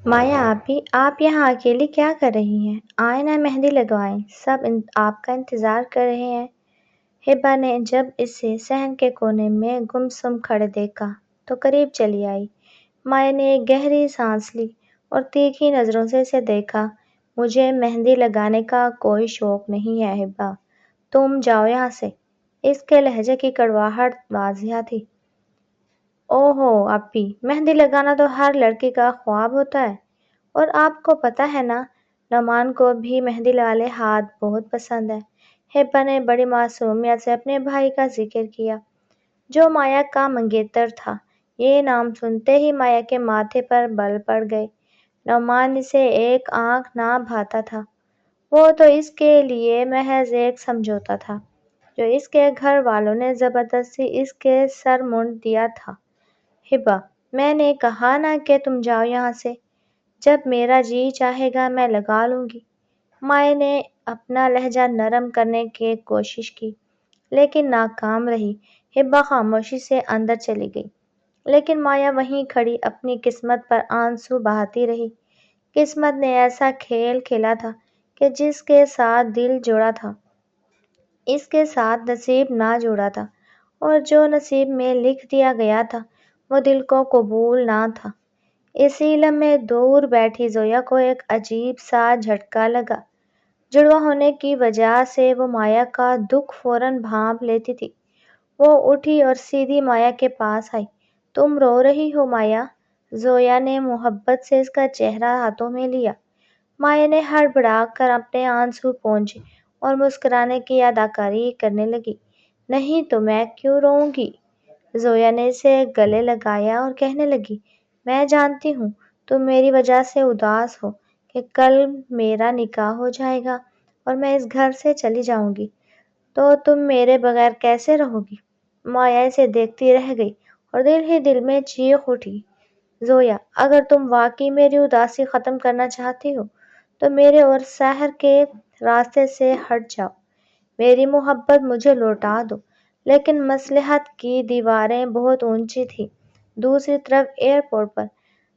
مایا آپی، آپ یہاں اکیلی کیا کر رہی ہیں؟ آئیں نہ مہندی لگوائیں، سب آپ کا انتظار کر رہے ہیں۔ ہبا نے جب اسے صحن کے کونے میں گم سم کھڑے دیکھا تو قریب چلی آئی۔ مایا نے ایک گہری سانس لی اور تیکھی نظروں سے اسے دیکھا۔ مجھے مہندی لگانے کا کوئی شوق نہیں ہے ہبا، تم جاؤ یہاں سے۔ اس کے لہجے کی کڑواہٹ واضح تھی۔ اوہو آپی، مہندی لگانا تو ہر لڑکی کا خواب ہوتا ہے، اور آپ کو پتہ ہے نا، نعمان کو بھی مہندی والے ہاتھ بہت پسند ہے۔ ہبا نے بڑی معصومیت سے اپنے بھائی کا ذکر کیا، جو مایا کا منگیتر تھا۔ یہ نام سنتے ہی مایا کے ماتھے پر بل پڑ گئے۔ نعمان اسے ایک آنکھ نہ بھاتا تھا، وہ تو اس کے لیے محض ایک سمجھوتا تھا جو اس کے گھر والوں نے زبردستی اس کے سر منڈ دیا تھا۔ ہبا، میں نے کہا نا کہ تم جاؤ یہاں سے، جب میرا جی چاہے گا میں لگا لوں گی۔ مایا نے اپنا لہجہ نرم کرنے کی کوشش کی، لیکن ناکام رہی۔ ہبا خاموشی سے اندر چلی گئی، لیکن مایا وہیں کھڑی اپنی قسمت پر آنسو بہاتی رہی۔ قسمت نے ایسا کھیل کھیلا تھا کہ جس کے ساتھ دل جڑا تھا، اس کے ساتھ نصیب نہ جڑا تھا، اور جو نصیب میں لکھ دیا گیا تھا وہ دل کو قبول نہ تھا۔ اسی لمحے دور بیٹھی زویا کو ایک عجیب سا جھٹکا لگا۔ جڑواں ہونے کی وجہ سے وہ مایا کا دکھ فوراً بھانپ لیتی تھی۔ وہ اٹھی اور سیدھی مایا کے پاس آئی۔ تم رو رہی ہو مایا؟ زویا نے محبت سے اس کا چہرہ ہاتھوں میں لیا۔ مایا نے ہڑبڑا کر اپنے آنسو پونچھے اور مسکرانے کی اداکاری کرنے لگی۔ نہیں تو میں کیوں روؤں گی؟ زویا نے اسے گلے لگایا اور کہنے لگی، میں جانتی ہوں تم میری وجہ سے اداس ہو کہ کل میرا نکاح ہو جائے گا اور میں اس گھر سے چلی جاؤں گی، تو تم میرے بغیر کیسے رہو گی؟ مایا اسے دیکھتی رہ گئی اور دل ہی دل میں چیخ اٹھی، زویا، اگر تم واقعی میری اداسی ختم کرنا چاہتی ہو تو میرے اور سحر کے راستے سے ہٹ جاؤ، میری محبت مجھے لوٹا دو۔ لیکن مصلحت کی دیواریں بہت اونچی تھیں۔ دوسری طرف ایئرپورٹ پر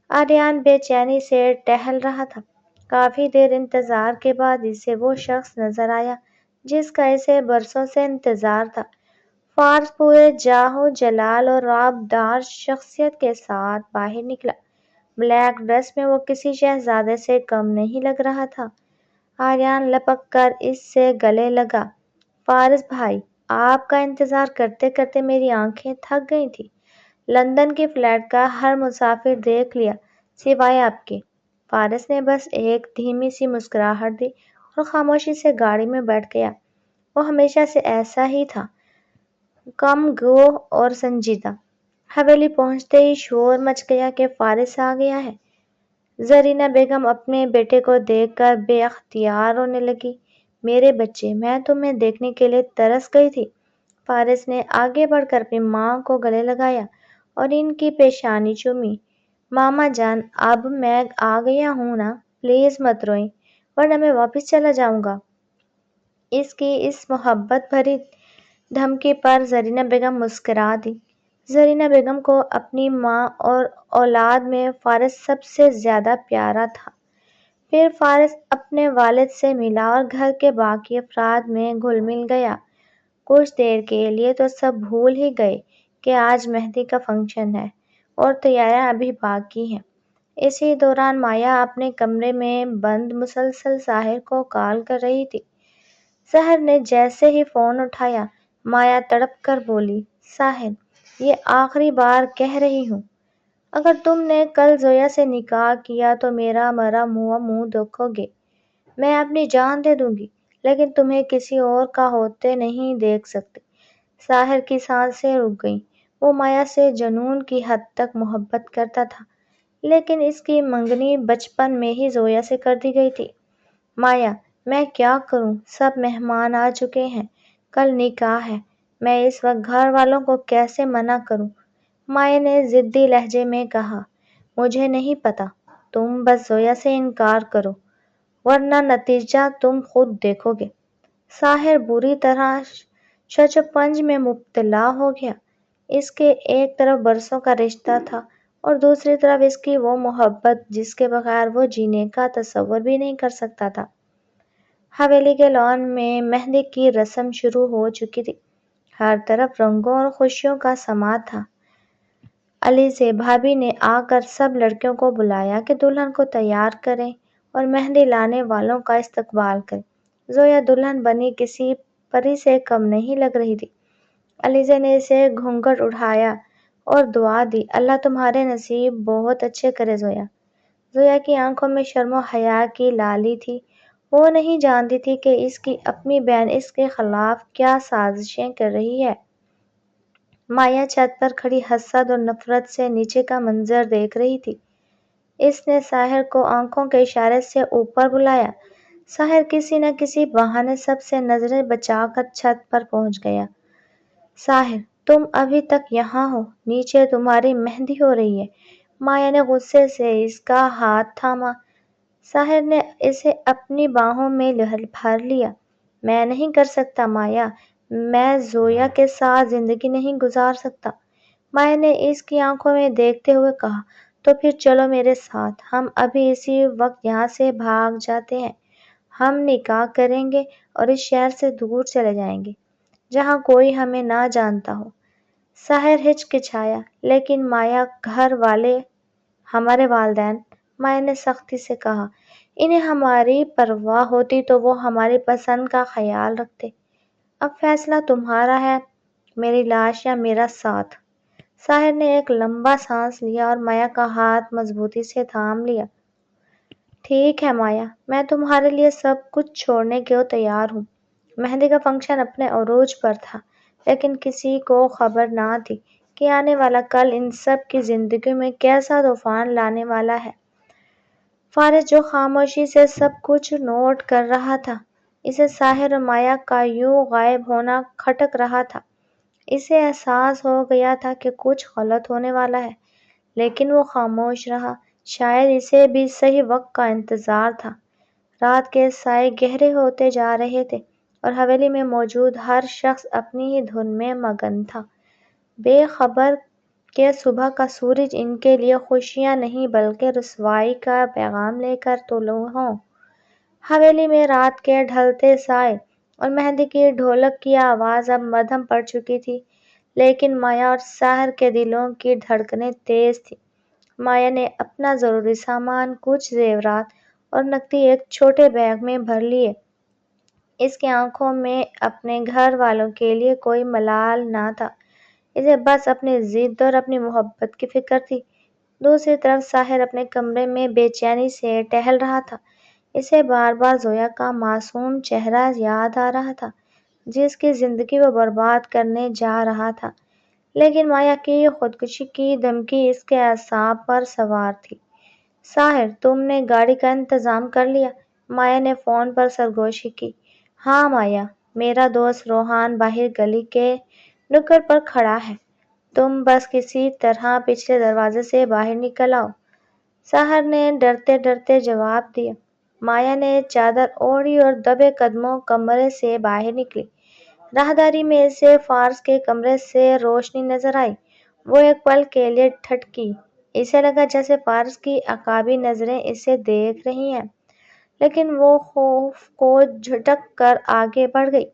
آریان بے چینی سے ٹہل رہا تھا۔ کافی دیر انتظار کے بعد اسے وہ شخص نظر آیا جس کا اسے برسوں سے انتظار تھا۔ فارس پورے جاہ و جلال اور رعبدار شخصیت کے ساتھ باہر نکلا۔ بلیک ڈریس میں وہ کسی شہزادے سے کم نہیں لگ رہا تھا۔ آریان لپک کر اس سے گلے لگا، فارس بھائی، آپ کا انتظار کرتے کرتے میری آنکھیں تھک گئی تھیں۔ لندن کی فلائٹ کا ہر مسافر دیکھ لیا سوائے آپ کے۔ فارس نے بس ایک دھیمی سی مسکراہٹ دی اور خاموشی سے گاڑی میں بیٹھ گیا۔ وہ ہمیشہ سے ایسا ہی تھا، کم گو اور سنجیدہ۔ حویلی پہنچتے ہی شور مچ گیا کہ فارس آ گیا ہے۔ زرینہ بیگم اپنے بیٹے کو دیکھ کر بے اختیار رونے لگی۔ میرے بچے، میں تمہیں دیکھنے کے لیے ترس گئی تھی۔ فارس نے آگے بڑھ کر اپنی ماں کو گلے لگایا اور ان کی پیشانی چومی۔ ماما جان، اب میں آ گیا ہوں نا، پلیز مت روئیں، ورنہ میں واپس چلا جاؤں گا۔ اس کی اس محبت بھری دھمکی پر زرینہ بیگم مسکرا دی۔ زرینہ بیگم کو اپنی ماں اور اولاد میں فارس سب سے زیادہ پیارا تھا۔ پھر فارس اپنے والد سے ملا اور گھر کے باقی افراد میں گھل مل گیا۔ کچھ دیر کے لیے تو سب بھول ہی گئے کہ آج مہندی کا فنکشن ہے اور تیاریاں ابھی باقی ہیں۔ اسی دوران مایا اپنے کمرے میں بند مسلسل ساحر کو کال کر رہی تھی۔ سحر نے جیسے ہی فون اٹھایا، مایا تڑپ کر بولی، ساحر، یہ آخری بار کہہ رہی ہوں، اگر تم نے کل زویا سے نکاح کیا تو میرا مرا ہوا منہ دیکھو گے۔ میں اپنی جان دے دوں گی، لیکن تمہیں کسی اور کا ہوتے نہیں دیکھ سکتی۔ ساحر کی سانسیں رک گئیں۔ وہ مایا سے جنون کی حد تک محبت کرتا تھا، لیکن اس کی منگنی بچپن میں ہی زویا سے کر دی گئی تھی۔ مایا، میں کیا کروں؟ سب مہمان آ چکے ہیں، کل نکاح ہے، میں اس وقت گھر والوں کو کیسے منع کروں؟ مایا نے ضدی لہجے میں کہا، مجھے نہیں پتا، تم بس زویا سے انکار کرو، ورنہ نتیجہ تم خود دیکھو گے۔ ساحر بری طرح شچ و پنج میں مبتلا ہو گیا۔ اس کے ایک طرف برسوں کا رشتہ تھا اور دوسری طرف اس کی وہ محبت جس کے بغیر وہ جینے کا تصور بھی نہیں کر سکتا تھا۔ حویلی کے لان میں مہندی کی رسم شروع ہو چکی تھی۔ ہر طرف رنگوں اور خوشیوں کا سما تھا۔ علی سے بھابھی نے آ کر سب لڑکیوں کو بلایا کہ دلہن کو تیار کریں اور مہندی لانے والوں کا استقبال کریں۔ زویا دلہن بنی کسی پری سے کم نہیں لگ رہی تھی۔ علیزہ نے اسے گھونگھٹ اٹھایا اور دعا دی، اللہ تمہارے نصیب بہت اچھے کرے زویا۔ زویا کی آنکھوں میں شرم و حیا کی لالی تھی۔ وہ نہیں جانتی تھی کہ اس کی اپنی بہن اس کے خلاف کیا سازشیں کر رہی ہے۔ مایا چھت پر کھڑی حسد اور نفرت سے نیچے کا منظر دیکھ رہی تھی۔ اس نے ساحر کو آنکھوں کے اشارے سے اوپر بلایا۔ ساحر کسی نہ کسی بہانے سب سے نظریں بچا کر چھت پر پہنچ گیا۔ ساحر، تم ابھی تک یہاں ہو؟ نیچے تمہاری مہندی ہو رہی ہے۔ مایا نے غصے سے اس کا ہاتھ تھاما۔ ساحر نے اسے اپنی باہوں میں بھر لیا۔ میں نہیں کر سکتا مایا، میں زویا کے ساتھ زندگی نہیں گزار سکتا۔ مایا نے اس کی آنکھوں میں دیکھتے ہوئے کہا، تو پھر چلو میرے ساتھ، ہم ابھی اسی وقت یہاں سے بھاگ جاتے ہیں۔ ہم نکاح کریں گے اور اس شہر سے دور چلے جائیں گے جہاں کوئی ہمیں نہ جانتا ہو۔ ساحر ہچکچایا، لیکن مایا گھر والے، ہمارے والدین، مایا نے سختی سے کہا، انہیں ہماری پرواہ ہوتی تو وہ ہماری پسند کا خیال رکھتے۔ اب فیصلہ تمہارا ہے، میری لاش یا میرا ساتھ۔ ساحر نے ایک لمبا سانس لیا اور مایا کا ہاتھ مضبوطی سے تھام لیا۔ ٹھیک ہے مایا، میں تمہارے لیے سب کچھ چھوڑنے کو تیار ہوں۔ مہندی کا فنکشن اپنے عروج پر تھا، لیکن کسی کو خبر نہ تھی کہ آنے والا کل ان سب کی زندگیوں میں کیسا طوفان لانے والا ہے۔ فارس جو خاموشی سے سب کچھ نوٹ کر رہا تھا، اسے ساحر اور مایا کا یوں غائب ہونا کھٹک رہا تھا۔ اسے احساس ہو گیا تھا کہ کچھ غلط ہونے والا ہے، لیکن وہ خاموش رہا۔ شاید اسے بھی صحیح وقت کا انتظار تھا۔ رات کے سائے گہرے ہوتے جا رہے تھے اور حویلی میں موجود ہر شخص اپنی ہی دھن میں مگن تھا، بے خبر کہ صبح کا سورج ان کے لیے خوشیاں نہیں بلکہ رسوائی کا پیغام لے کر طلوع ہو۔ حویلی میں رات کے ڈھلتے سائے اور مہندی کی ڈھولک کی آواز اب مدھم پڑ چکی تھی، لیکن مایا اور ساحر کے دلوں کی دھڑکنیں تیز تھیں۔ مایا نے اپنا ضروری سامان، کچھ زیورات اور نقدی ایک چھوٹے بیگ میں بھر لیے۔ اس کی آنکھوں میں اپنے گھر والوں کے لیے کوئی ملال نہ تھا، اسے بس اپنی ضد اور اپنی محبت کی فکر تھی۔ دوسری طرف ساحر اپنے کمرے میں بے چینی سے ٹہل رہا تھا۔ اسے بار بار زویا کا معصوم چہرہ یاد آ رہا تھا، جس کی زندگی وہ برباد کرنے جا رہا تھا، لیکن مایا کی خودکشی کی دھمکی اس کے اعصاب پر سوار تھی۔ ساحر، تم نے گاڑی کا انتظام کر لیا؟ مایا نے فون پر سرگوشی کی۔ ہاں مایا، میرا دوست روحان باہر گلی کے نکڑ پر کھڑا ہے، تم بس کسی طرح پچھلے دروازے سے باہر نکل آؤ۔ ساحر نے ڈرتے ڈرتے جواب دیا۔ مایا نے چادر اوڑھی اور دبے قدموں کمرے سے باہر نکلی۔ راہداری میں اسے فارس کے کمرے سے روشنی نظر آئی۔ وہ ایک پل کے لیے ٹھٹکی۔ اسے لگا جیسے فارس کی عقابی نظریں اسے دیکھ رہی ہیں، لیکن وہ خوف کو جھٹک کر آگے بڑھ گئی۔